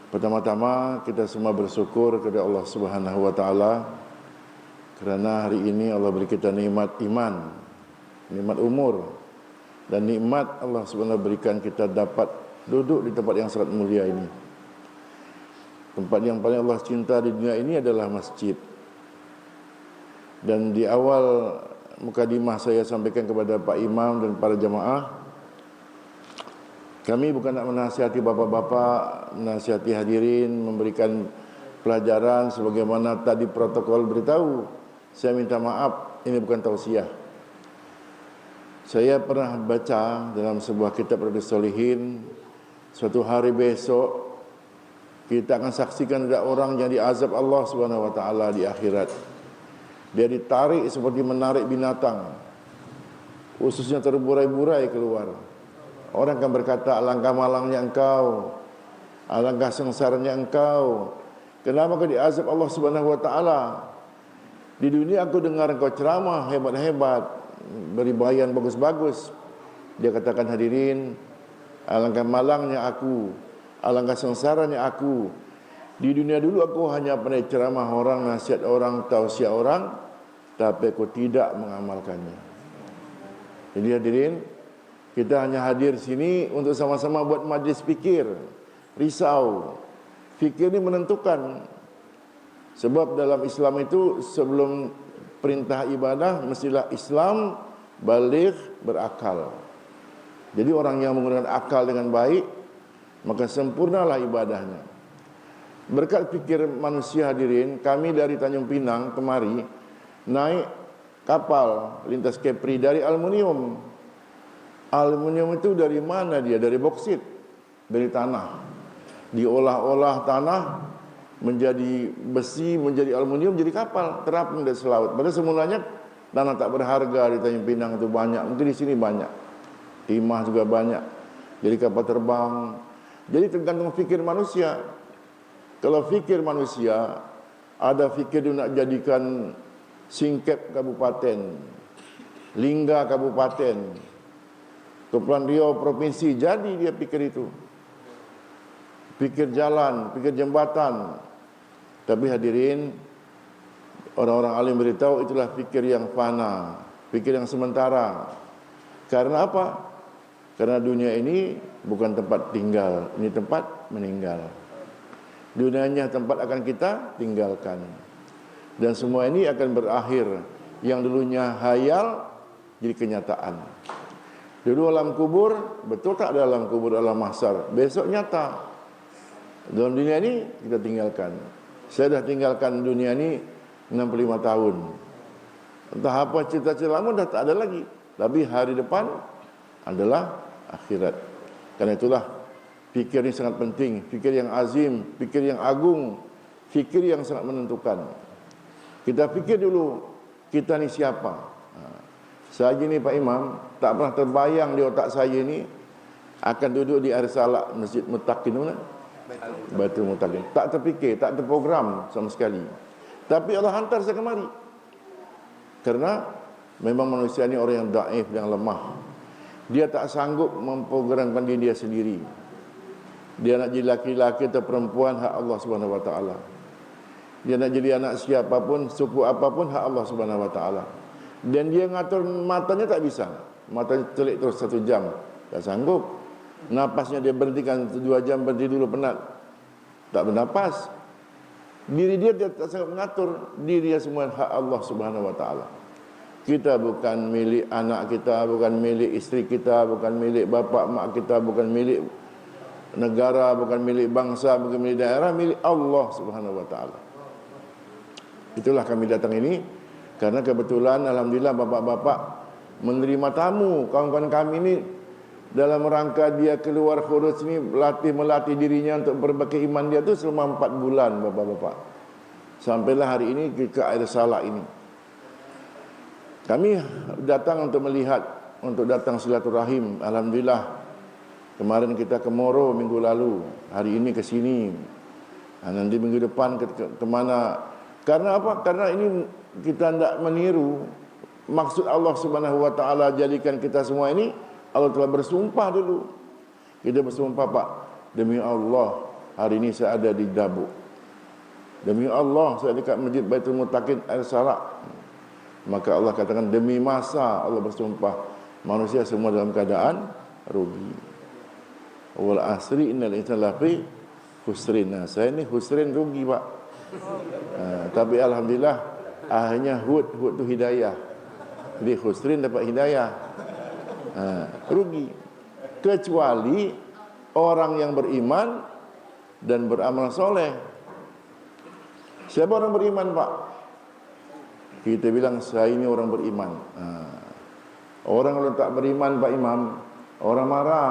Pertama-tama kita semua bersyukur kepada Allah Subhanahu wa taala kerana hari ini Allah beri kita nikmat iman, nikmat umur, dan nikmat Allah Subhanahu berikan kita dapat duduk di tempat yang sangat mulia ini. Tempat yang paling Allah cinta di dunia ini adalah masjid. Dan di awal mukadimah saya sampaikan kepada Pak Imam dan para jamaah, kami bukan nak menasihati bapa-bapa, menasihati hadirin, memberikan pelajaran sebagaimana tadi protokol beritahu. Saya minta maaf, ini bukan tausiah. Saya pernah baca dalam sebuah kitab Riyadhus Shalihin, suatu hari besok kita akan saksikan ada orang yang diazab Allah Subhanahu wa taala di akhirat. Dia ditarik seperti menarik binatang. Ususnya terburai-burai keluar. Orang akan berkata, alangkah malangnya engkau, alangkah sengsaranya engkau. Kenapa kau diazab Allah Subhanahu wa taala? Di dunia aku dengar engkau ceramah hebat-hebat, beri bayan bagus-bagus. Dia katakan, hadirin, alangkah malangnya aku, alangkah sengsaranya aku. Di dunia dulu aku hanya pandai ceramah orang, nasihat orang, tausiah orang, tapi aku tidak mengamalkannya. Jadi hadirin, kita hanya hadir sini untuk sama-sama buat majlis fikir, risau. Fikir ini menentukan. Sebab dalam Islam itu sebelum perintah ibadah mestilah Islam baligh, berakal. Jadi orang yang menggunakan akal dengan baik, maka sempurnalah ibadahnya. Berkat fikir manusia hadirin, kami dari Tanjung Pinang kemari naik kapal lintas Kepri dari aluminium. Aluminium itu dari mana dia? Dari boksit, dari tanah. Diolah-olah tanah menjadi besi, menjadi aluminium, jadi kapal terapung dari selaut. Padahal semulanya tanah tak berharga di Tanjung Pinang itu banyak. Mungkin di sini banyak. Timah juga banyak. Jadi kapal terbang. Jadi tergantung fikir manusia. Kalau fikir manusia, ada fikir dia nak jadikan Singkep kabupaten, Lingga kabupaten, Kepulauan Riau provinsi, jadi dia pikir itu. Pikir jalan, pikir jembatan. Tapi hadirin, orang-orang alim beritahu itulah fikir yang fana, fikir yang sementara. Karena apa? Karena dunia ini bukan tempat tinggal, ini tempat meninggal. Dunianya tempat akan kita tinggalkan. Dan semua ini akan berakhir. Yang dulunya hayal jadi kenyataan. Dulu alam kubur, betul tak ada alam kubur, alam mahsyar. Besok nyata. Dalam dunia ini kita tinggalkan. Saya dah tinggalkan dunia ini 65 tahun. Entah apa cita-cita lama dah tak ada lagi. Tapi hari depan adalah akhirat. Karena itulah fikir ini sangat penting. Fikir yang azim, fikir yang agung, fikir yang sangat menentukan. Kita fikir dulu, kita ni siapa? Saya ni Pak Imam, tak pernah terbayang di otak saya ni akan duduk di Arsalah Masjid Muttaqin mana? Baitul Muttaqin. Tak terfikir, tak terprogram sama sekali. Tapi Allah hantar saya kemari. Karena memang manusia ni orang yang daif, yang lemah. Dia tak sanggup memprogramkan diri dia sendiri. Dia nak jadi laki-laki atau perempuan, hak Allah Subhanahu wa taala. Dia nak jadi anak siapapun, suku apapun, hak Allah Subhanahu wa taala. Dan dia ngatur matanya tak bisa. Matanya telik terus 1 jam, tak sanggup. Napasnya dia berhentikan 2 jam, berhenti dulu penat, tak bernapas. Diri dia tak sanggup mengatur. Diri dia semua hak Allah Subhanahu wa taala. Kita bukan milik anak kita, bukan milik isteri kita, bukan milik bapa mak kita, bukan milik negara, bukan milik bangsa, bukan milik daerah, milik Allah Subhanahu wa taala. Itulah kami datang ini karena kebetulan alhamdulillah bapak-bapak menerima tamu kawan-kawan kami ini dalam rangka dia keluar khuruj ini melatih dirinya untuk berbagi iman dia tu selama 4 bulan bapak-bapak. Sampailah hari ini ke air Salak ini. Kami datang untuk melihat, untuk datang silaturahim. Alhamdulillah. Kemarin kita ke Moro minggu lalu, hari ini ke sini. Nanti minggu depan ke mana? Karena apa? Karena ini kita tidak meniru maksud Allah Subhanahu wa taala jadikan kita semua ini. Allah telah bersumpah dulu. Kita bersumpah, Pak, demi Allah hari ini saya ada di Dabuk. Demi Allah saya dekat Masjid Baitul Muttaqin Air Sarak. Maka Allah katakan demi masa Allah bersumpah manusia semua dalam keadaan rugi. Wal asri innal insana lafi khusrin. Nah, saya ni khusrin rugi Pak. Tapi alhamdulillah akhirnya Hud tu hidayah. Jadi khusrin dapat hidayah. Rugi. Kecuali orang yang beriman dan beramal soleh. Siapa orang beriman Pak? Kita bilang saya ini orang beriman. Orang kalau tak beriman Pak Imam, orang marah.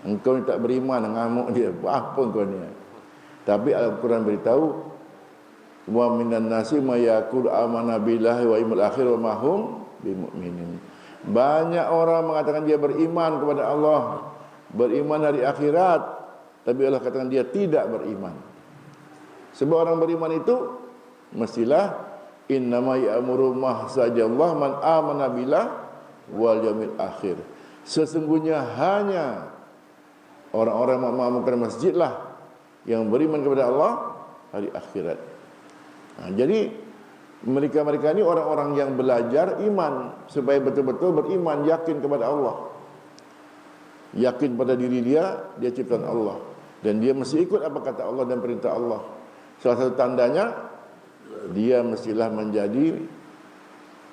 Engkau ni tak beriman, ngamuk dia. Apa kau ni? Tapi Al-Quran beritahu, wa minan nasi may yaqulu amanna billahi wa yawmil akhir wa ma hum bimumin. Banyak orang mengatakan dia beriman kepada Allah, beriman hari akhirat, tapi Allah katakan dia tidak beriman. Sebab orang beriman itu mestilah innama ya'muru mahsajallah man amana billah wal yawmil akhir. Sesungguhnya hanya orang-orang yang mengamalkan masjid lah yang beriman kepada Allah hari akhirat. Jadi mereka-mereka ini orang-orang yang belajar iman supaya betul-betul beriman, yakin kepada Allah, yakin pada diri dia ciptaan Allah, dan dia mesti ikut apa kata Allah dan perintah Allah. Salah satu tandanya dia mestilah menjadi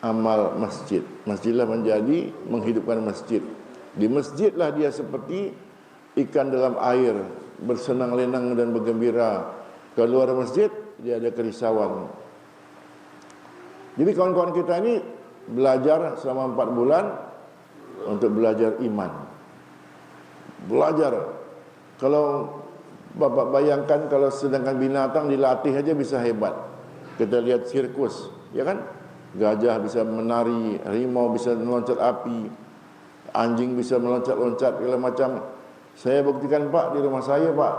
amal masjid, mestilah menjadi menghidupkan masjid. Di masjidlah dia seperti ikan dalam air, bersenang lenang dan bergembira. Keluar masjid dia ada kerisauan. Jadi kawan-kawan kita ini belajar selama 4 bulan untuk belajar iman. Belajar. Kalau Bapak bayangkan kalau sedangkan binatang dilatih aja bisa hebat. Kita lihat sirkus, ya kan? Gajah bisa menari, harimau bisa meloncat api, anjing bisa meloncat-loncat segala macam. Saya buktikan Pak di rumah saya Pak.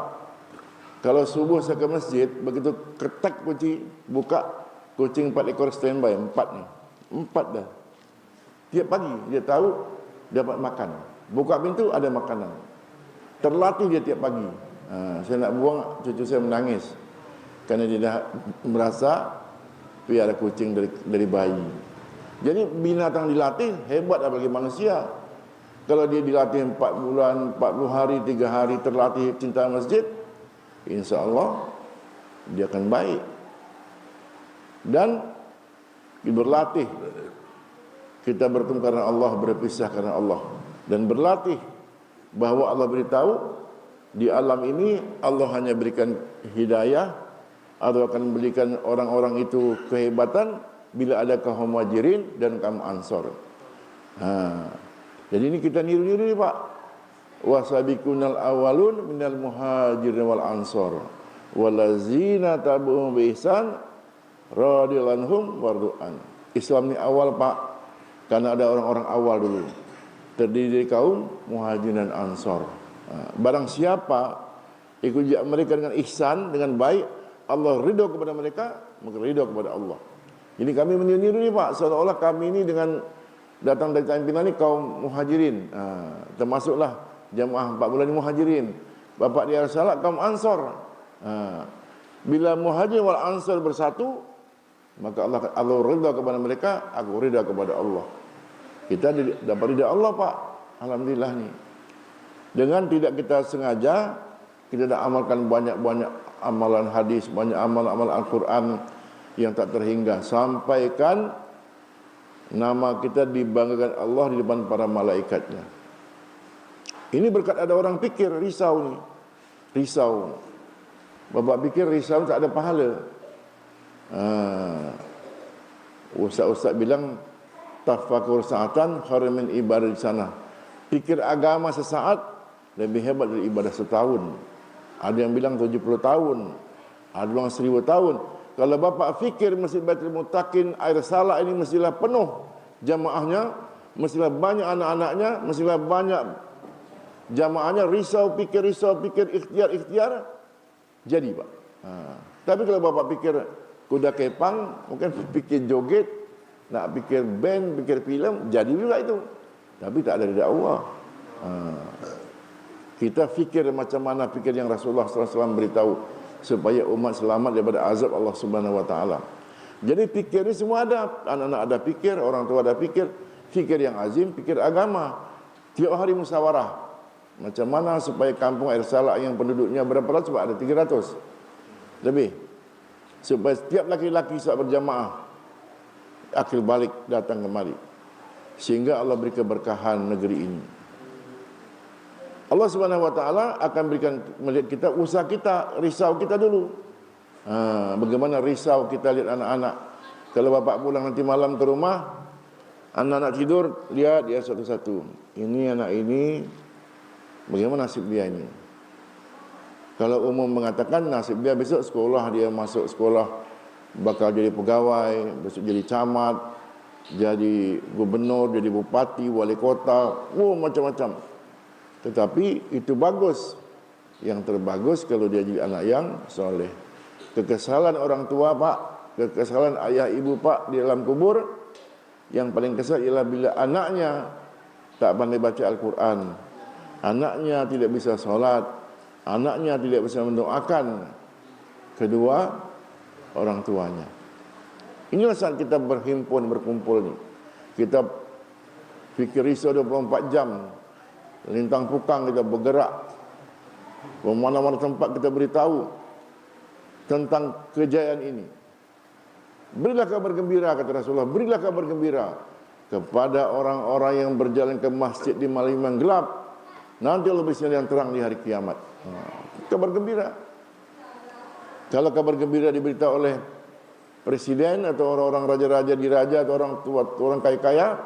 Kalau subuh saya ke masjid, begitu ketak kunci, buka, kucing 4 ekor standby, 4 nih. 4 dah. Tiap pagi dia tahu dapat makan. Buka pintu ada makanan. Terlatih dia tiap pagi. Saya nak buang, cucu saya menangis kerana dia dah merasa piara kucing dari bayi. Jadi binatang dilatih hebat bagi manusia. Kalau dia dilatih 4 bulan, 40 hari, 3 hari terlatih cinta masjid, insya-Allah dia akan baik. Dan berlatih, kita bertemu karena Allah, berpisah karena Allah, dan berlatih bahawa Allah beritahu di alam ini Allah hanya berikan hidayah atau akan berikan orang-orang itu kehebatan bila ada kaum muhajirin dan kaum ansor. Jadi ini kita niru-niru ni Pak. Wasabiqunal awalun minal muhajirin wal ansor walazina tabu'um bi ihsan radhiyallahu anhum wardu'an. Islam ni awal Pak, karena ada orang-orang awal dulu. Terdiri dari kaum muhajirin dan ansor. Barang siapa ikut jejak mereka dengan ihsan, dengan baik, Allah ridho kepada mereka, maka ridho kepada Allah. Jadi kami meniru-niru ni Pak, seolah-olah kami ini dengan datang dari Tanjung Pinang ni kaum muhajirin. Termasuklah jamaah 4 bulan ni muhajirin. Bapak dia salat kaum ansor. Bila muhajir wal ansor bersatu, maka Allah ridha kepada mereka, aku ridha kepada Allah. Kita dapat ridha Allah Pak, alhamdulillah ni. Dengan tidak kita sengaja, kita dah amalkan banyak-banyak amalan hadis, banyak amalan Al-Quran yang tak terhingga, sampaikan nama kita dibanggakan Allah di depan para malaikatnya. Ini berkat ada orang pikir risau ni. Risau. Bapak pikir risau tak ada pahala. Ustaz-ustaz bilang tafakur sa'atan khairun min ibadah di sana. Pikir agama sesaat lebih hebat dari ibadah setahun. Ada yang bilang 70 tahun, ada yang bilang 1000 tahun. Kalau bapak fikir Masjid Baitul Muttaqin Air Sarak ini mestilah penuh jamaahnya, mestilah banyak anak-anaknya, mestilah banyak jamaahnya, risau pikir, ikhtiar, jadi Pak. Tapi kalau bapak pikir kuda kepang, mungkin fikir joget, nak fikir band, fikir filem, jadi juga itu. Tapi tak ada dari Allah. Kita fikir macam mana fikir yang Rasulullah SAW beritahu supaya umat selamat daripada azab Allah Subhanahu Wa Taala. Jadi fikir ni semua ada. Anak-anak ada fikir, orang tua ada fikir. Fikir yang azim, fikir agama. Tiap hari musyawarah. Macam mana supaya kampung Air Salak yang penduduknya berapa ratus? Sebab ada 300 lebih. Supaya setiap laki-laki saat berjamaah akil balik datang kemari. Sehingga Allah beri keberkahan negeri ini. Allah Subhanahu Wa Taala akan berikan melihat kita, usaha kita, risau kita dulu. Bagaimana risau kita lihat anak-anak. Kalau bapak pulang nanti malam ke rumah, anak-anak tidur, dia satu-satu. Ini anak ini, bagaimana nasib dia ini? Kalau umum mengatakan nasib dia besok sekolah, dia masuk sekolah bakal jadi pegawai, besok jadi camat, jadi gubernur, jadi bupati, wali kota, macam-macam. Tetapi itu bagus. Yang terbagus kalau dia jadi anak yang soleh. Kekesalan orang tua pak, kekesalan ayah ibu pak di dalam kubur, yang paling kesal ialah bila anaknya tak pandai baca Al-Quran, anaknya tidak bisa solat, anaknya tidak bisa mendoakan kedua orang tuanya. Inilah saat kita berhimpun, berkumpul ni. Kita fikir risau 24 jam. Lintang pukang kita bergerak. Ke mana-mana tempat kita beritahu tentang kejayaan ini. Berilah kabar gembira, kata Rasulullah. Berilah kabar gembira kepada orang-orang yang berjalan ke masjid di malam yang gelap. Nanti Allah beri sinar yang terang di hari kiamat. Kabar gembira. Kalau kabar gembira diberitahu oleh presiden atau orang-orang raja-raja diraja atau orang tua, orang kaya-kaya,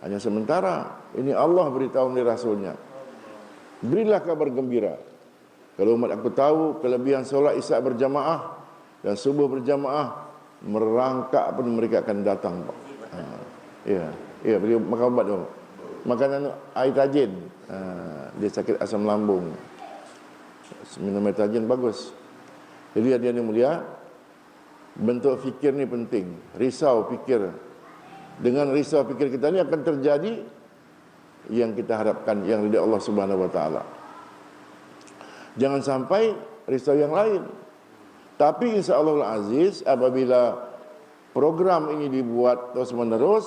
hanya sementara. Ini Allah beritahu oleh Rasulnya. Berilah kabar gembira. Kalau umat aku tahu kelebihan solat isya berjamaah dan subuh berjamaah, merangkak pun mereka akan datang. Ya, beri makan ubat dulu. Makan air tajin. Dia sakit asam lambung. Minum air tajin bagus. Jadi hadirin mulia, bentuk fikir ni penting. Risau fikir. Dengan risau fikir kita ni akan terjadi yang kita harapkan, yang ridha Allah Subhanahu Wa Taala. Jangan sampai risau yang lain. Tapi insya-Allah Aziz, apabila program ini dibuat terus menerus,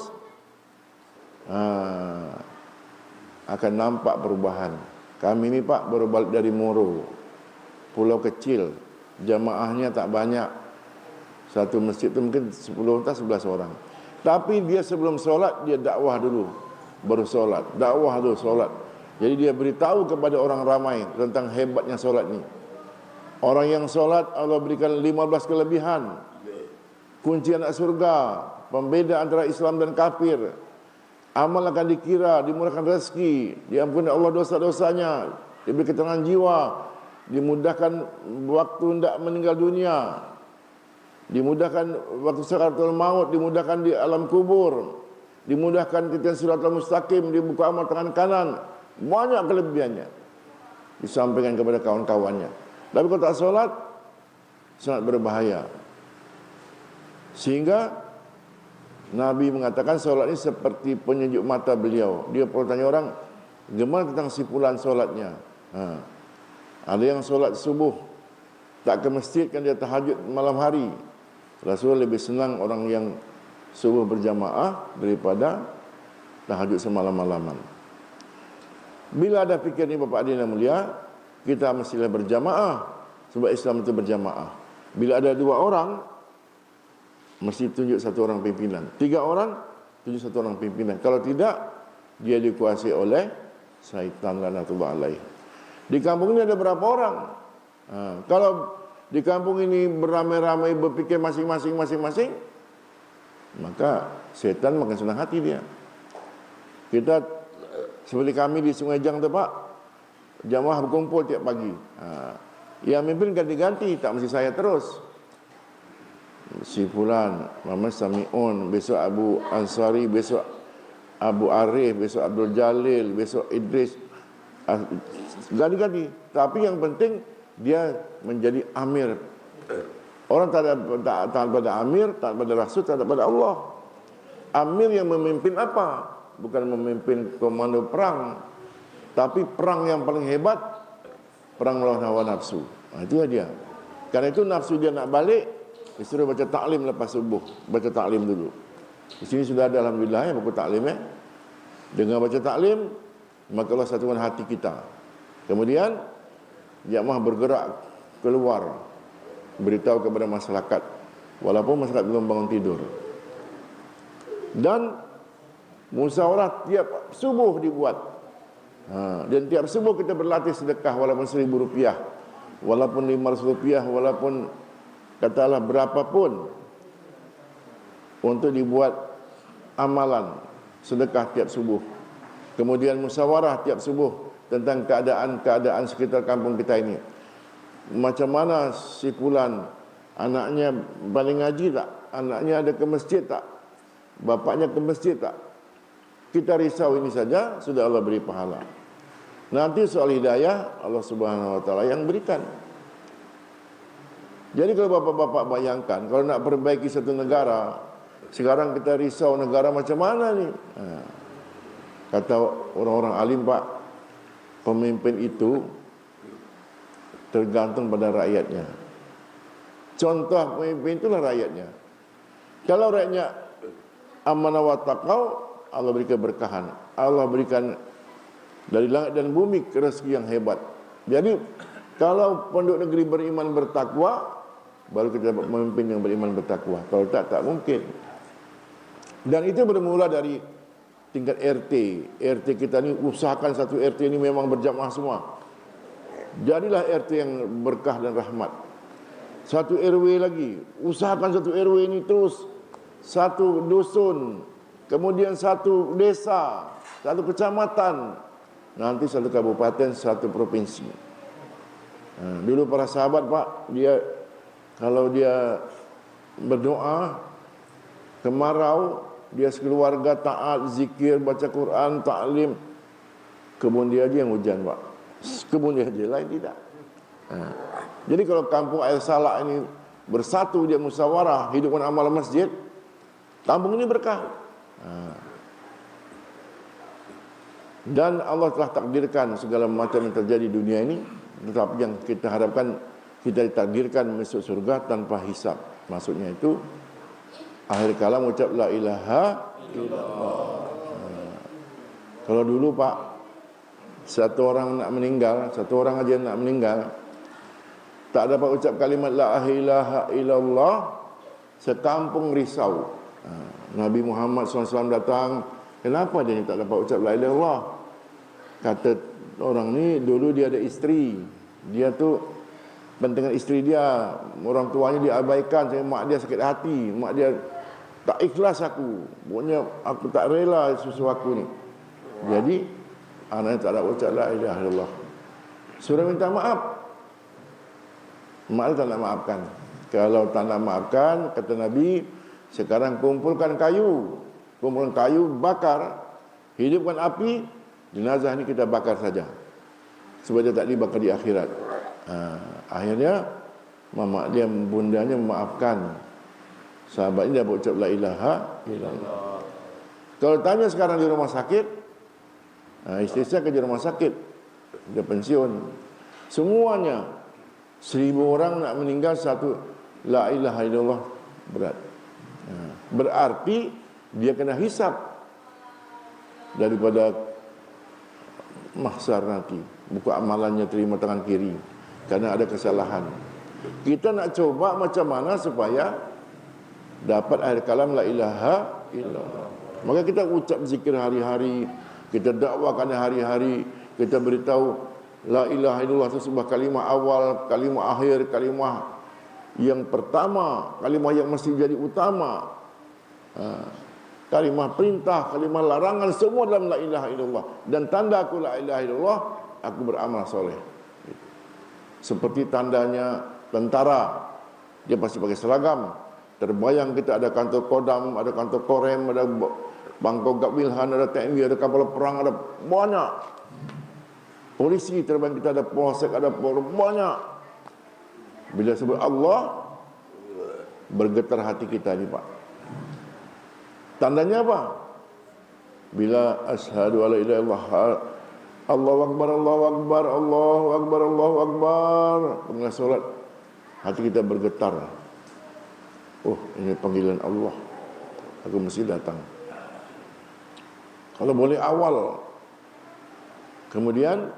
akan nampak perubahan. Kami ni pak baru balik dari Moro, pulau kecil, jamaahnya tak banyak. Satu masjid tu mungkin 10 atau 11 orang. Tapi dia sebelum solat dia dakwah dulu, baru solat, dakwah dulu solat. Jadi dia beritahu kepada orang ramai tentang hebatnya solat ni. Orang yang solat Allah berikan 15 kelebihan. Kunci anak surga, pembeda antara Islam dan kafir. Amal akan dikira, dimurahkan rezeki, diampuni Allah dosa-dosanya, diberi ketenangan jiwa, dimudahkan waktu hendak meninggal dunia, dimudahkan waktu sakaratul maut, dimudahkan di alam kubur, dimudahkan kita siratal mustaqim, dibuka amal tangan kanan. Banyak kelebihannya disampaikan kepada kawan-kawannya. Tapi kalau tak solat, sangat berbahaya. Sehingga Nabi mengatakan solat ini seperti penyejuk mata beliau. Dia perlu tanya orang, gimana tentang sipulan solatnya? Ada yang solat subuh tak ke masjid, kan dia tahajud malam hari. Rasulullah lebih senang orang yang subuh berjamaah daripada tahajud semalam-malaman. Bila ada fikir ni Bapak Adin yang mulia, kita mestilah berjamaah, sebab Islam itu berjamaah. Bila ada 2 orang, mesti tunjuk 1 orang pimpinan. 3 orang, tunjuk 1 orang pimpinan. Kalau tidak, dia dikuasai oleh syaitan laknatullah alaih. Di kampung ini ada berapa orang? Kalau di kampung ini beramai-ramai berfikir masing-masing, maka syaitan makin senang hati dia. Kita seperti kami di Sungai Jang tu Pak, jamaah berkumpul tiap pagi. Yang mimpin ganti-ganti, tak mesti saya terus. Si Fulan, Muhammad Sami'un, besok Abu Ansari, besok Abu Arif, besok Abdul Jalil, besok Idris. Ganti-ganti. Tapi yang penting dia menjadi amir. Orang tak pada amir, tak pada rasul, tak pada Allah. Amir yang memimpin apa? Bukan memimpin komando perang, tapi perang yang paling hebat perang melawan hawa nafsu. Itu dia. Karena itu nafsu dia nak balik, disuruh baca taklim lepas subuh. Baca taklim dulu. Di sini sudah ada alhamdulillah buku taklim . Dengan baca taklim, maka Allah satukan hati kita. Kemudian jamaah bergerak keluar, beritahu kepada masyarakat, walaupun masyarakat belum bangun tidur. Dan musyawarah tiap subuh dibuat. Dan tiap subuh kita berlatih sedekah walaupun Rp1.000, walaupun Rp500, walaupun katalah berapapun, untuk dibuat amalan sedekah tiap subuh. Kemudian musyawarah tiap subuh tentang keadaan sekitar kampung kita ini. Macam mana si fulan, anaknya paling ngaji tak? Anaknya ada ke masjid tak? Bapaknya ke masjid tak? Kita risau ini saja, sudah Allah beri pahala. Nanti soal hidayah, Allah Subhanahu Wa Taala yang berikan. Jadi kalau bapak-bapak bayangkan, kalau nak perbaiki satu negara, sekarang kita risau negara macam mana ni? Kata orang-orang alim, Pak, pemimpin itu tergantung pada rakyatnya. Contoh pemimpin itulah rakyatnya. Kalau rakyatnya amanah wa taqau, Allah berikan berkahan. Allah berikan dari langit dan bumi rezeki yang hebat. Jadi kalau penduduk negeri beriman bertakwa, baru kita dapat pemimpin yang beriman bertakwa. Kalau tak mungkin. Dan itu bermula dari tingkat RT. RT kita ni usahakan satu RT ini memang berjamaah semua. Jadilah RT yang berkah dan rahmat. Satu RW lagi, usahakan satu RW ini terus satu dusun, kemudian satu desa, satu kecamatan, nanti satu kabupaten, satu provinsi. Dulu para sahabat, Pak, kalau dia berdoa kemarau, dia sekeluarga taat, zikir, baca Quran, taklim, kebun dia aja yang hujan, Pak. Kebun dia aja, lain tidak. Jadi kalau kampung Air Salak ini bersatu, dia musyawarah, hidupkan amal masjid, kampung ini berkah. Dan Allah telah takdirkan segala macam yang terjadi di dunia ini, tetapi yang kita harapkan, kita ditakdirkan masuk surga tanpa hisab. Maksudnya itu akhir kalam ucap la ilaha illallah. Kalau dulu, Pak, satu orang nak meninggal, satu orang aja nak meninggal, tak dapat ucap kalimat la ilaha illallah, sekampung risau. Nabi Muhammad SAW datang, kenapa dia tak dapat ucap la ilaha illallah? Kata orang ni, dulu dia ada isteri, dia tu pentingan isteri dia, orang tuanya diabaikan, saya mak dia sakit hati, mak dia tak ikhlas aku, pokoknya aku tak rela susu aku ni. Jadi anaknya tak dapat ucap la ilaha illallah, suruh minta maaf. Mak dia tak nak maafkan. Kalau tak nak maafkan, kata Nabi, sekarang kumpulkan kayu, bakar, hidupkan api, jenazah ni kita bakar saja, supaya dia tak dibakar di akhirat. Akhirnya mama dia, bundanya memaafkan. Sahabatnya dia berucap la ilaha illallah. Kalau tanya sekarang di rumah sakit, isteri saya kerja rumah sakit, dia pensiun, semuanya 1000 orang nak meninggal, satu la ilaha illallah berat. Berarti dia kena hisab daripada mahsyar nanti, buka amalannya terima tangan kiri karena ada kesalahan. Kita nak coba macam mana supaya dapat akhir kalam la ilaha illallah. Maka kita ucap zikir hari-hari, kita dakwakan hari-hari, kita beritahu la ilaha illallah itu sebuah kalimah awal, kalimah akhir, kalimah yang pertama, kalimah yang mesti jadi utama. Kalimah perintah, kalimah larangan, semua dalam la ilaha illallah. Dan tanda aku la ilaha illallah, aku beramal soleh. Seperti tandanya tentara, dia pasti pakai seragam. Terbayang kita ada kantor Kodam, ada kantor Korem, ada Bangkok Gapwilhan, ada TNI, ada kapal perang, ada banyak. Polisi terbayang kita ada polsek, ada banyak. Bila sebut Allah, bergetar hati kita ni, Pak. Tandanya apa? Bila asyhadu alla ilaha illallah, Allahu Akbar, Allahu Akbar, Allahu Akbar, Allahu Akbar. Tengah solat, hati kita bergetar. Oh, ini panggilan Allah. Aku mesti datang. Kalau boleh awal. Kemudian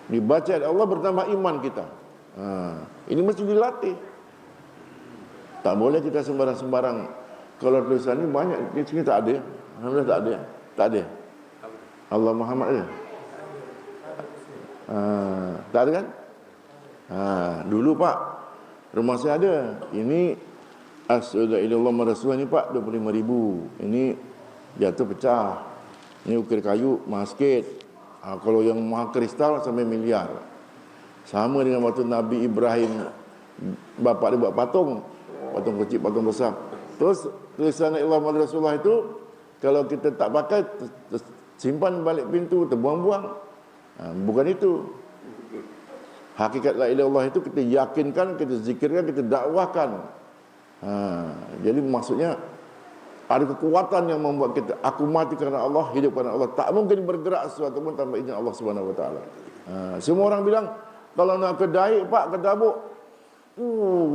dibaca ayat Allah, bertambah iman kita. Ini mesti dilatih. Tak boleh kita sembarang-sembarang. Kalau tulisan ini banyak, di sini tak ada. Alhamdulillah tak ada. Tak ada. Allah Muhammad ada. Tak ada kan? Dulu Pak, rumah saya ada. Ini Asyhadu illallah wa rasulullah ni Pak 25,000. Ini jatuh pecah. Ini ukir kayu mahal sikit. Kalau yang mahal kristal sampai miliar. Sama dengan waktu Nabi Ibrahim, bapa dia buat patung. Patung kecil, patung besar. Terus tulisan illallah wa rasulullah itu, kalau kita tak pakai, simpan balik pintu, terbuang-buang. Bukan itu. Hakikat la ilaha illallah itu kita yakinkan, kita zikirkan, kita dakwahkan. Jadi maksudnya ada kekuatan yang membuat kita, aku mati kerana Allah, hidup kerana Allah. Tak mungkin bergerak sesuatu pun tanpa izin Allah Subhanahu Wa Taala. Semua orang bilang kalau nak ke Daik Pak, ke Dabuk,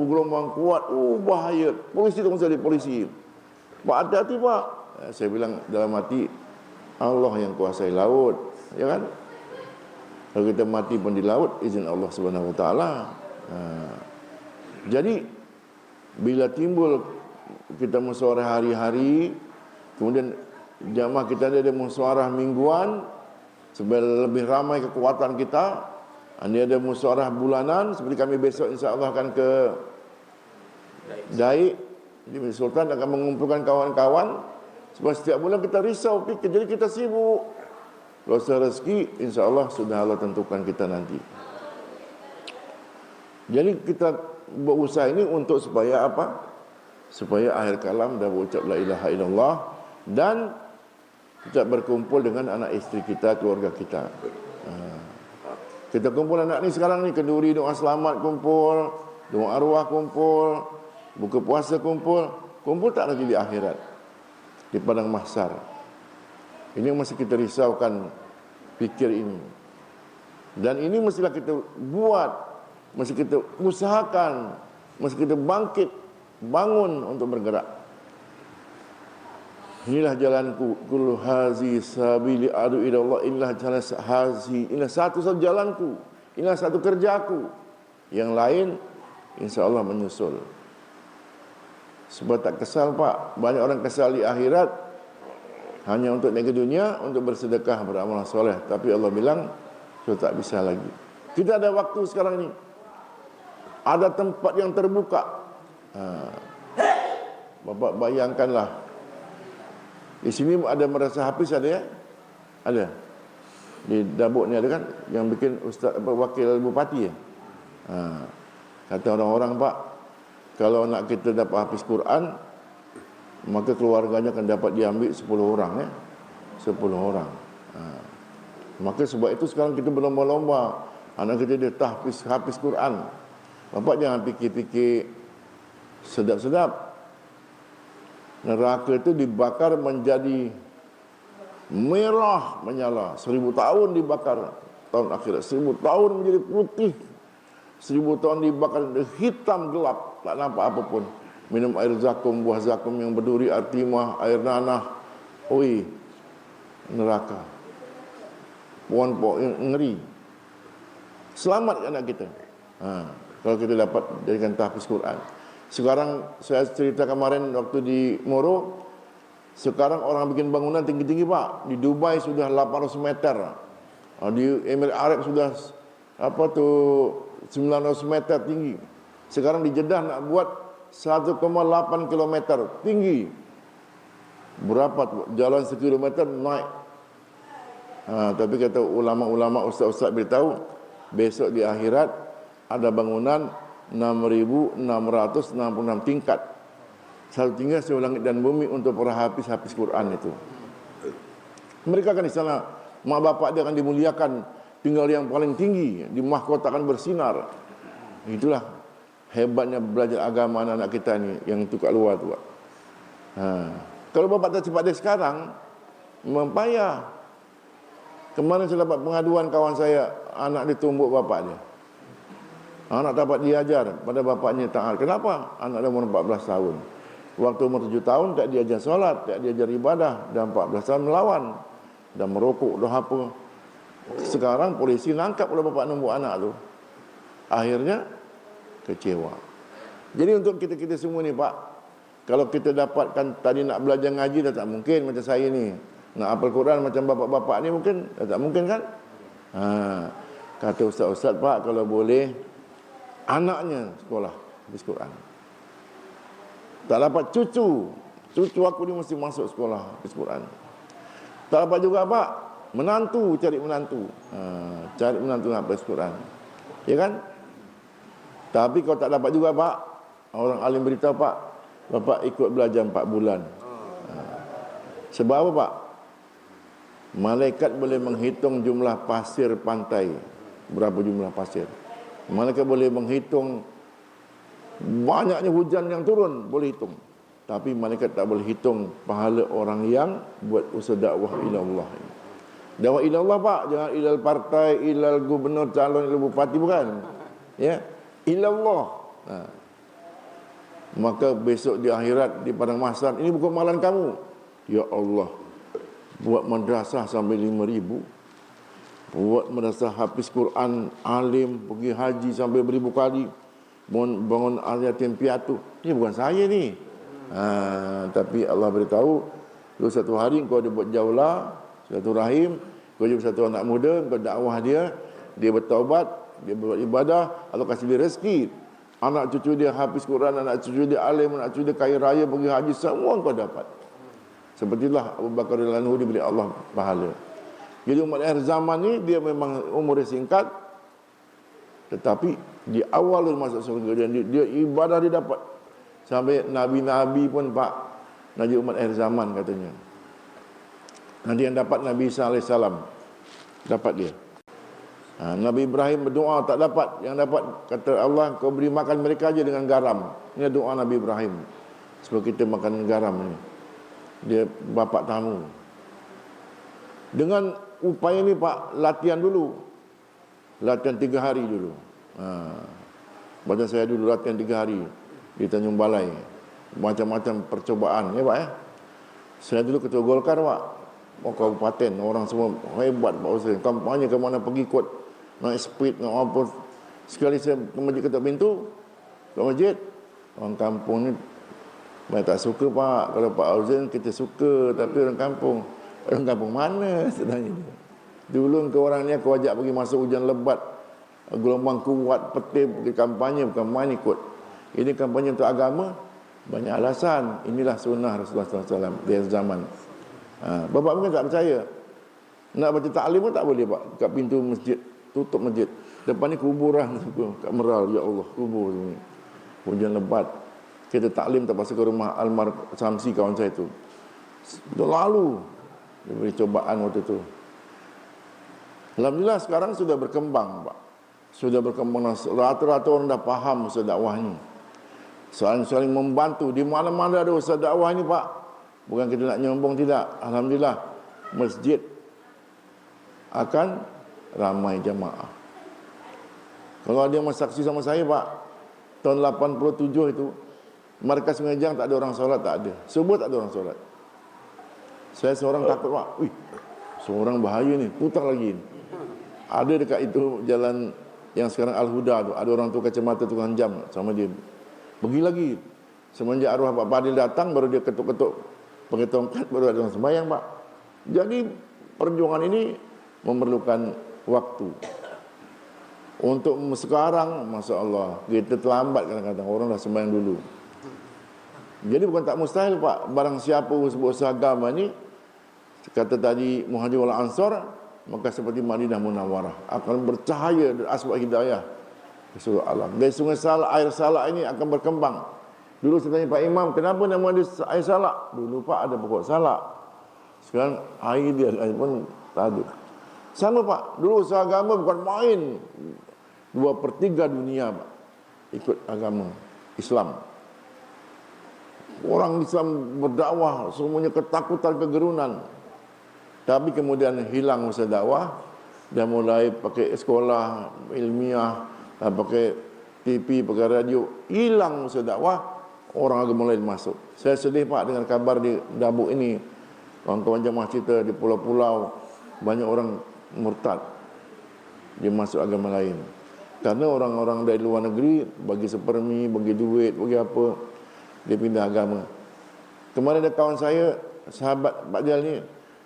gelombang kuat, bahaya. Polisi tu mesti ada polisi. Pak, hati-hati Pak. Saya bilang dalam hati, Allah yang kuasai laut, ya kan? Kalau kita mati pun di laut, izin Allah Subhanahu Wa Taala. Jadi bila timbul kita musyawarah hari-hari, kemudian jamaah kita ada musyawarah mingguan, supaya lebih ramai kekuatan kita. Ini ada musyawarah bulanan, seperti kami besok insya-Allah akan ke Daik. Jadi Sultan akan mengumpulkan kawan-kawan. Sebab setiap bulan kita risau fikir, jadi kita sibuk. Kalau rezeki, insya-Allah sudah Allah tentukan kita nanti. Jadi kita berusaha ini untuk supaya apa? Supaya akhir kalam dah berucap la ilaha illallah dan kita berkumpul dengan anak isteri kita, keluarga kita. Kita kumpul anak ni sekarang ni, kenduri doa selamat kumpul, doa arwah kumpul, buka puasa kumpul, kumpul tak lagi di akhirat, di padang mahsyar. Ini yang mesti kita risaukan fikir ini. Dan ini mestilah kita buat, mesti kita usahakan, mesti kita bangkit, bangun untuk bergerak. Inilah jalanku, kullu hazi sabili adu ila Allah, inilah jalan hazi, inilah satu jalanku, inilah satu kerjaku. Yang lain insya-Allah menyusul. Sebab tak kesal Pak, banyak orang kesal di akhirat hanya untuk naik ke dunia, untuk bersedekah, beramal soleh. Tapi Allah bilang, sudah tak bisa lagi. Kita ada waktu sekarang ini, ada tempat yang terbuka. Bapak bayangkanlah, di sini ada madrasah Hafiz, ada ya? Ada. Di Dabuk ni ada kan, yang bikin ustaz wakil bupati ya. Kata orang-orang Pak, kalau nak kita dapat hafiz Quran, maka keluarganya akan dapat diambil 10 orang ya. 10 orang. Maka sebab itu sekarang kita berlomba-lomba, anak kita dia hafiz Quran. Bapak jangan fikir-fikir sedap-sedap. Neraka itu dibakar menjadi merah menyala. 1000 tahun dibakar, tahun akhirat 1000 tahun menjadi putih, 1000 tahun dibakar hitam gelap, tak nampak apapun. Minum air zakum, buah zakum yang berduri, air timah, air nanah. Oi, neraka. Pohon-pohon yang ngeri. Selamat anak kita. Kalau kita dapat jadikan tahfiz Quran. Sekarang saya cerita kemarin waktu di Moro, sekarang orang bikin bangunan tinggi-tinggi Pak. Di Dubai sudah 800 meter. Di Emirat Arab sudah 900 meter tinggi. Sekarang di Jeddah nak buat 1,8 kilometer tinggi. Berapa tu? Jalan 1 kilometer naik. Tapi kata ulama-ulama, ustaz-ustaz beritahu, besok di akhirat ada bangunan 6.666 tingkat. Satu tingkat seluruh langit dan bumi untuk para hafiz Quran itu. Mereka akan di sana, mak bapak dia akan dimuliakan, tinggal yang paling tinggi, di mahkota akan bersinar. Itulah hebatnya belajar agama anak-anak kita ni yang tu kat luar tu. Kalau bapak tak cepat dia sekarang, memang payah. Kemarin saya dapat pengaduan kawan saya, anak ditumbuk bapak dia. Anak dapat diajar pada bapaknya taat. Kenapa? Anak dia umur 14 tahun. Waktu umur 7 tahun tak diajar solat, tak diajar ibadah, dan 14 tahun melawan dan merokok dah apa. Sekarang polisi nangkap oleh bapak numbuk anak tu. Akhirnya kecewa. Jadi untuk kita-kita semua ni Pak, kalau kita dapatkan tadi nak belajar ngaji dah tak mungkin macam saya ni. Nak hafal Quran macam bapak-bapak ni mungkin dah tak mungkin kan? Kata ustaz-ustaz Pak, kalau boleh anaknya sekolah habis Quran. Tak dapat cucu aku ni mesti masuk sekolah habis Quran. Tak dapat juga Pak, cari menantu nak habis Quran. Ya kan? Tapi kalau tak dapat juga Pak, orang alim beritahu Pak, bapak ikut belajar 4 bulan. Sebab apa Pak? Malaikat boleh menghitung jumlah pasir pantai. Berapa jumlah pasir? Malaikat boleh menghitung banyaknya hujan yang turun, boleh hitung. Tapi malaikat tak boleh hitung pahala orang yang buat usaha dakwah ila Allah. Dakwah ila Allah Pak, jangan ilal partai, ilal gubernur, calon, ilal bupati, bukan. Ya, ila Allah. Maka besok di akhirat, di padang mahsyar, ini bukan amalan kamu. Ya Allah, buat madrasah sampai 5,000, buat madrasah hafiz Quran, alim, pergi haji sampai beribu kali, bangun al-yatim piatu. Ini bukan saya ni. Tapi Allah beritahu, lu satu hari kau ada buat jaulah, satu rahim, kau jadi satu anak muda, kau dakwah dia bertaubat, dia buat ibadah, Allah kasih dia rezeki. Anak cucu dia hafiz Quran, anak cucu dia alim, anak cucu dia kaya raya, pergi haji, semua kau dapat. Sepertilah Abu Bakar radhiyallahu anhu diberi Allah pahala. Jadi umat akhir zaman ni dia memang umur singkat, tetapi di awal dia masuk surga dan dia ibadah dia dapat. Sampai nabi-nabi pun Pak, nabi umat akhir zaman katanya. Nanti yang dapat Nabi Isa AS dapat dia. Nabi Ibrahim berdoa tak dapat, yang dapat kata Allah, kau beri makan mereka aja dengan garam. Ini doa Nabi Ibrahim. Sebab kita makan garam ni. Dia bapak tamu. Dengan upaya ni Pak, latihan dulu. Latihan 3 hari dulu. Macam saya dulu latihan 3 hari di Tanjung Balai. Macam-macam percobaan ya Pak ya. Saya dulu ketua Golkar Pak. Kabupaten, orang semua hebat Pak Hussein. Kampanye ke mana pergi ikut. Naik speed, nak apa. Sekali saya ke masjid ketuk pintu, ke masjid, orang kampung ni banyak tak suka Pak. Kalau Pak Hussein kita suka, tapi orang kampung mana sebenarnya dia. Dulu ke orang ni aku ajak pergi masuk hujan lebat, gelombang kuat, petir, pergi kampanye, bukan main ikut. Ini kampanye untuk agama, banyak alasan. Inilah sunnah Rasulullah SAW di zaman. Bapak mungkin tak percaya. Nak baca taklim pun tak boleh Pak. Kat pintu masjid, tutup masjid. Depan ni kuburan kat Meral, ya Allah, kubur ni. Hujan lebat. Kita taklim tak pasal ke rumah Almar Samsi kawan saya tu. Dah lalu dia beri cobaan waktu tu. Alhamdulillah sekarang sudah berkembang Pak. Sudah berkembang, rata-rata orang dah faham usaha dakwah ni. Saling membantu. Di mana-mana ada usaha dakwah ni Pak. Bukan kita nak nyombong, tidak. Alhamdulillah masjid akan ramai jamaah. Kalau ada yang saksi sama saya Pak, tahun 87 itu Markas Sungai Jang tak ada orang solat, tak ada. Subuh tak ada orang solat. Saya seorang takut Pak. Seorang bahaya ni, putar lagi ni. Ada dekat itu jalan yang sekarang Al-Huda tu, ada orang tu kacamata tukang jam sama dia. Pergi lagi. Semenjak arwah Pak Fadil datang, baru dia ketuk-ketuk pakai tongkat, baru ada orang sembahyang Pak. Jadi perjuangan ini memerlukan waktu. Untuk sekarang, Masya Allah, kita terlambat kadang-kadang, orang dah sembahyang dulu. Jadi bukan tak mustahil Pak, barang siapa usaha agama ni, kata tadi Muhajir wal Ansar, maka seperti Madinah Munawwarah akan bercahaya dan asbab hidayah ke seluruh alam. Dari sungai Salak, air Salak ini akan berkembang. Dulu saya tanya Pak Imam, kenapa nama dia air salak? Dulu Pak ada pokok salak. Sekarang air dia pun tak ada. Sama Pak, dulu usaha agama bukan main. 2/3 dunia Pak ikut agama Islam. Orang Islam berdakwah semuanya ketakutan, kegerunan. Tapi kemudian hilang usaha dakwah dan mulai pakai sekolah ilmiah, pakai TV, pakai radio, hilang usaha dakwah, orang agama lain masuk. Saya sedih Pak dengan kabar di Dabuk ini. Kawan-kawan jemaah cerita di pulau-pulau banyak orang murtad. Dia masuk agama lain. Karena orang-orang dari luar negeri bagi sepermi, bagi duit, bagi apa, dia pindah agama. Kemarin ada kawan saya, sahabat Pak Jal ni,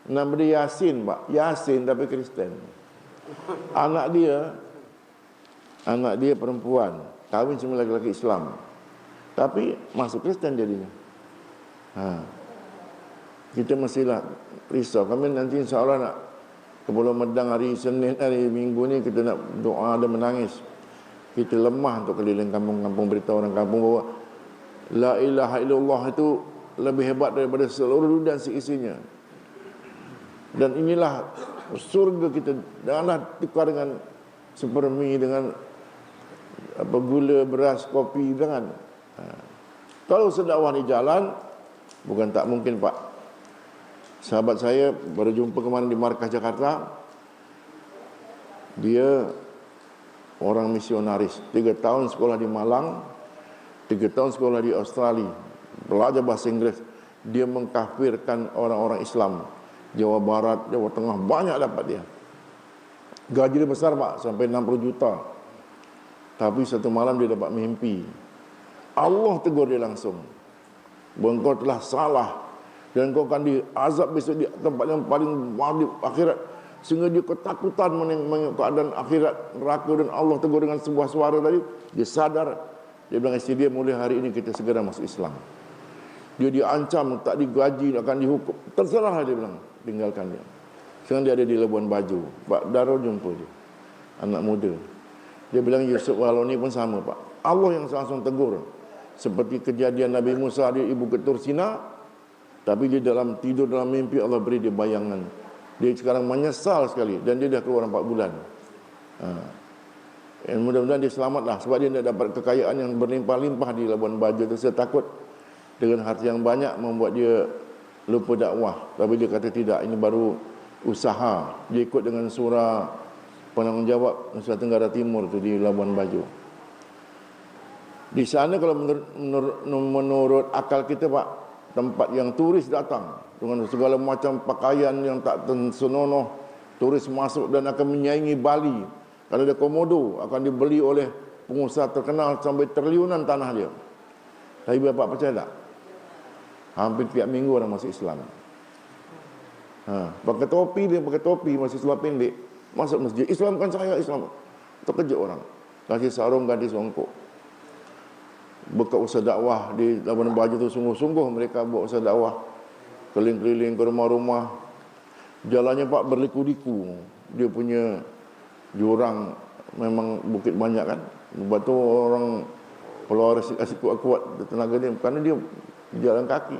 nama dia Yasin Pak. Yasin tapi Kristen. Anak dia perempuan, kahwin sama lelaki Islam. Tapi masuk Kristen jadinya. Kita mestilah risau. Kami nanti insya-Allah nak ke Pulau Medang hari Senin, hari Minggu ni kita nak doa dan menangis. Kita lemah untuk keliling kampung-kampung, beritahu orang kampung bahawa la ilaha illallah itu lebih hebat daripada seluruh dunia dan seisinya. Dan inilah surga kita. Janganlah tukar dengan sepermi, dengan gula, beras, kopi, jangan. Kalau sedakwah di jalan, bukan tak mungkin Pak. Sahabat saya baru jumpa kemarin di Markas Jakarta. Dia orang misionaris, 3 tahun sekolah di Malang, 3 tahun sekolah di Australia, belajar bahasa Inggris. Dia mengkafirkan orang-orang Islam Jawa Barat, Jawa Tengah, banyak dapat dia. Gaji dia besar Pak, sampai 60 juta. Tapi satu malam dia dapat mimpi, Allah tegur dia langsung, engkau telah salah dan kau akan diazab besok di tempat yang paling di akhirat. Sehingga dia ketakutan menengok keadaan akhirat, neraka, dan Allah tegur dengan sebuah suara tadi. Dia sadar. Dia bilang isteri dia, mulai hari ini kita segera masuk Islam. Dia diancam, tak digaji, akan dihukum. Terserah dia bilang, tinggalkan dia. Sekarang dia ada di Labuan Bajo. Pak Darul jumpa dia, anak muda. Dia bilang Yusuf Waloni pun sama Pak. Allah yang langsung tegur. Seperti kejadian Nabi Musa di Ibu Ketur Sina. Tapi dia dalam tidur, dalam mimpi Allah beri dia bayangan. Dia sekarang menyesal sekali dan dia dah keluar 4 bulan. Mudah-mudahan dia selamatlah, sebab dia tidak dapat kekayaan yang berlimpah-limpah di Labuan Bajo itu. Saya takut dengan harta yang banyak membuat dia lupa dakwah. Tapi dia kata tidak, ini baru usaha. Dia ikut dengan surah penanggungjawab Nusa Tenggara Timur itu di Labuan Bajo. Di sana kalau menurut akal kita Pak, tempat yang turis datang dengan segala macam pakaian yang tak senonoh, turis masuk dan akan menyaingi Bali. Kalau ada komodo akan dibeli oleh pengusaha terkenal sampai triliunan tanah dia. Tapi Bapak percaya tak? Hampir tiap minggu orang masuk Islam. Pakai topi, dia pakai topi, masih seluar pendek, masuk masjid. Islamkan saya, Islam. Terkejut orang. Kasih sarung, ganti songkok. Buka usaha dakwah di Labuan Bajo itu sungguh-sungguh mereka buat usaha dakwah. Keliling-keliling ke rumah-rumah. Jalannya Pak berliku-liku. Dia punya jurang, memang bukit banyak kan. Lepas tu orang kalau asyik kuat-kuat tenaga dia, kerana dia jalan kaki.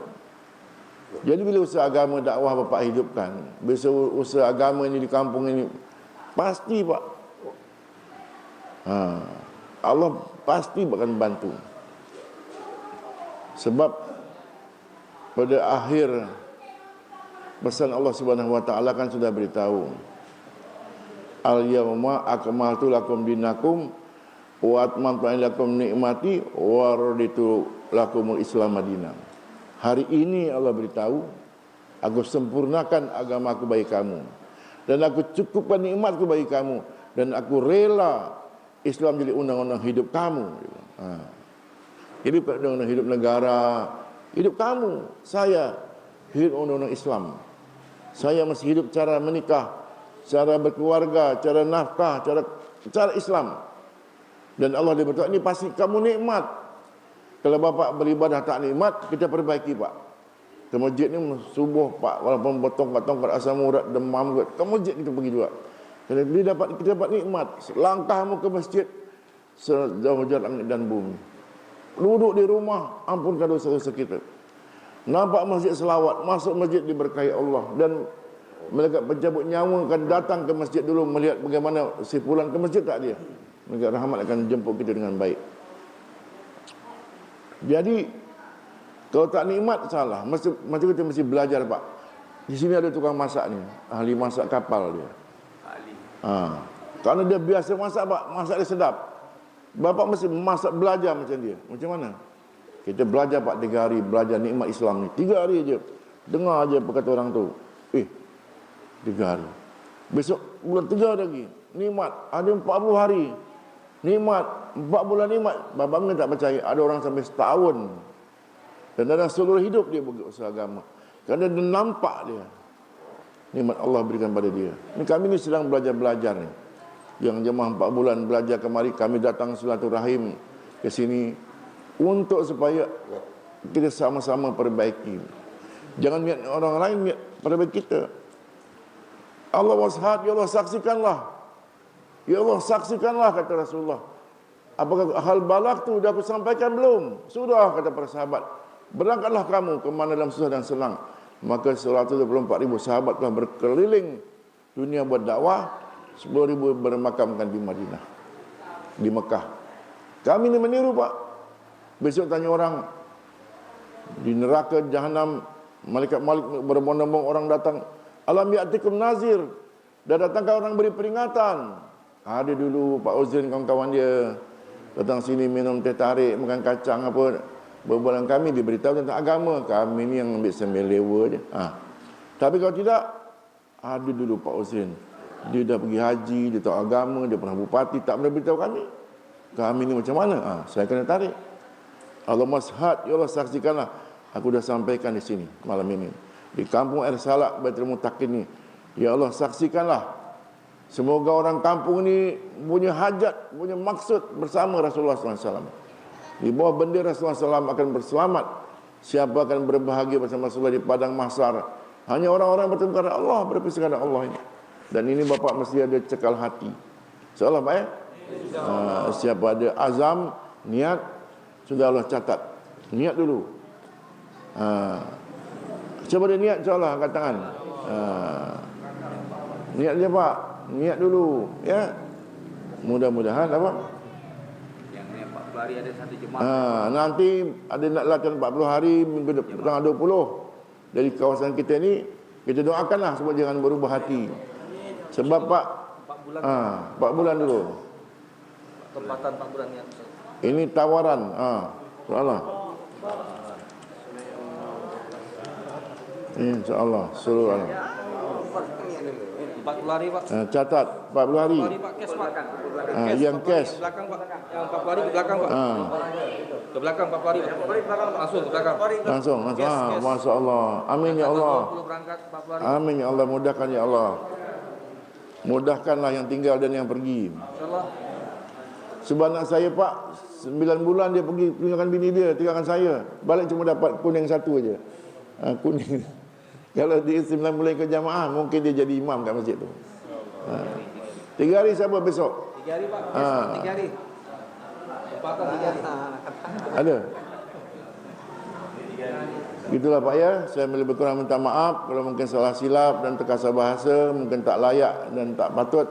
Jadi bila usaha agama dakwah Bapak hidupkan, bila usaha agama ini di kampung ini, pasti Pak, Allah pasti akan bantu. Sebab pada akhir pesan Allah Subhanahu wa taala kan sudah beritahu, al-yauma akmaltu lakum dinakum wa atmamtu alaikum nikmati wa raditu lakumul Islam madinah. Hari ini Allah beritahu, aku sempurnakan agamaku bagi kamu dan aku cukupkan nikmatku bagi kamu dan aku rela Islam jadi undang-undang hidup kamu. Hidup undang-undang hidup negara, hidup kamu, saya hidup undang-undang Islam. Saya masih hidup cara menikah, cara berkeluarga, cara nafkah, cara Islam. Dan Allah dia berkata, ini pasti kamu nikmat. Kalau Bapak beribadah tak nikmat, kita perbaiki Pak. Ke masjid ni subuh Pak, walaupun bertongkat-tongkat asam urat, demam, ke masjid kita pergi juga. Kalau kita dapat nikmat, langkahmu ke masjid sejauh jarak langit dan bumi. Duduk di rumah, ampunkan dosa-dosa kita. Nampak masjid selawat, masuk masjid diberkahi Allah. Dan malaikat pencabut nyawa akan datang ke masjid dulu melihat bagaimana si fulan ke masjid tak dia. Malaikat rahmat akan jemput kita dengan baik. Jadi kalau tak nikmat salah. Macam kita mesti belajar Pak. Di sini ada tukang masak ni, ahli masak kapal dia. Karena dia biasa masak, Pak, masak dia sedap. Bapak mesti masak belajar macam dia. Macam mana? Kita belajar, Pak, 3 hari, belajar nikmat Islam ni. 3 hari aja. Dengar aja apa kata orang tu. 3 hari. Besok bulan 3 lagi. Nikmat. Ada 40 hari. Nikmat. 4 bulan nikmat. Bapak mungkin tak percaya. Ada orang sampai setahun. Dan dalam seluruh hidup dia berusaha agama. Kerana dia nampak dia. Nikmat Allah berikan pada dia. Ni kami ni sedang belajar-belajar ni. Yang jemaah 4 bulan belajar kemari, kami datang silaturahim ke sini untuk supaya kita sama-sama perbaiki. Jangan niat orang lain, niat perbaiki kita. Allah washad, ya Allah saksikanlah. Ya Allah saksikanlah, kata Rasulullah. Apakah hal balak tu dah aku sampaikan belum? Sudah, kata para sahabat. Berangkatlah kamu ke mana dalam susah dan senang. Maka 124,000 sahabat telah berkeliling dunia buat dakwah. 10,000 bermakamkan di Madinah, di Mekah. Kami ni meniru, Pak. Besok tanya orang di neraka jahanam, malaikat Malik berbondong-bondong orang datang, alam ya'tikum nazir, dah datangkah orang beri peringatan? Ada dulu Pak Uzrin kawan-kawan dia datang sini minum teh tarik, makan kacang apa, berbualan kami diberitahu tentang agama. Kami ni yang ambil sambil lewa je. Tapi kalau tidak, ada dulu Pak Uzrin, dia dah pergi haji, dia tahu agama, dia pernah bupati, tak pernah beritahu kami. Kami ni macam mana? Saya kena tarik. Allah mashad, ya Allah saksikanlah. Aku dah sampaikan di sini malam ini. Di kampung Air Salak, Baitul Mutakin ni. Ya Allah saksikanlah. Semoga orang kampung ni punya hajat, punya maksud bersama Rasulullah SAW. Di bawah bendera Rasulullah SAW akan berselamat. Siapa akan berbahagia bersama Rasulullah di padang mahsyar? Hanya orang-orang yang bertemu kepada Allah, berpisah kepada Allah ini. Dan ini Bapak mesti ada cekal hati. InsyaAllah, Pak, ya? Siapa ada azam, niat, sudah Allah catat. Niat dulu. Siapa ada niat, insyaAllah, angkat tangan. Niat je, Pak. Niat dulu, ya. Mudah-mudahan, apa? Yang ni 40 hari ada satu jemaah. Nanti ada nak latihan 40 hari, minggu depan tanggal 20. Dari kawasan kita ni, kita doakanlah supaya jangan berubah hati. Sebab Pak, 4 bulan. 4 bulan dulu. Tempatan 4 bulan ni. Ini tawaran. InsyaAllah. InsyaAllah. Suruh Allah. 40 hari, Pak. Catat 40 hari. 40 hari, Pak. Cash, Pak. Yang cash. Ke belakang, Pak. Yang 40 hari ke belakang, Pak. Ke belakang 40 hari. Langsung ke belakang. Langsung. Cash. Masya Allah. Amin ya Allah. 20 berangkat 40 hari. Amin ya Allah. Mudahkan ya Allah. Mudahkanlah yang tinggal dan yang pergi. InsyaAllah. Sebab anak saya, Pak, 9 bulan dia pergi tinggalkan bini dia, tinggalkan saya. Balik cuma dapat kuning satu aja. Kuning. Kalau dia 9 bulan ke jamaah, mungkin dia jadi imam kat masjid tu. 3 hari siapa besok? 3 hari, Pak. 3 hari. Tempatan 3 hari. Ada? Gitulah, Pak, ya. Saya lebih kurang minta maaf kalau mungkin salah silap dan terkasar bahasa, mungkin tak layak dan tak patut.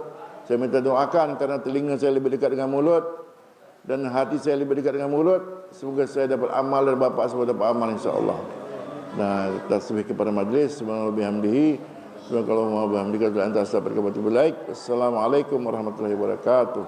Saya minta doakan kerana telinga saya lebih dekat dengan mulut dan hati saya lebih dekat dengan mulut. Semoga saya dapat amal dan Bapak semua dapat amal, insya-Allah. Nah, tasbih kepada majlis, subhanallah bihamdihi, subhanallah wa bihamdika, la ilaha illa anta astaghfiruka wa atubu ilaik. Assalamualaikum warahmatullahi wabarakatuh.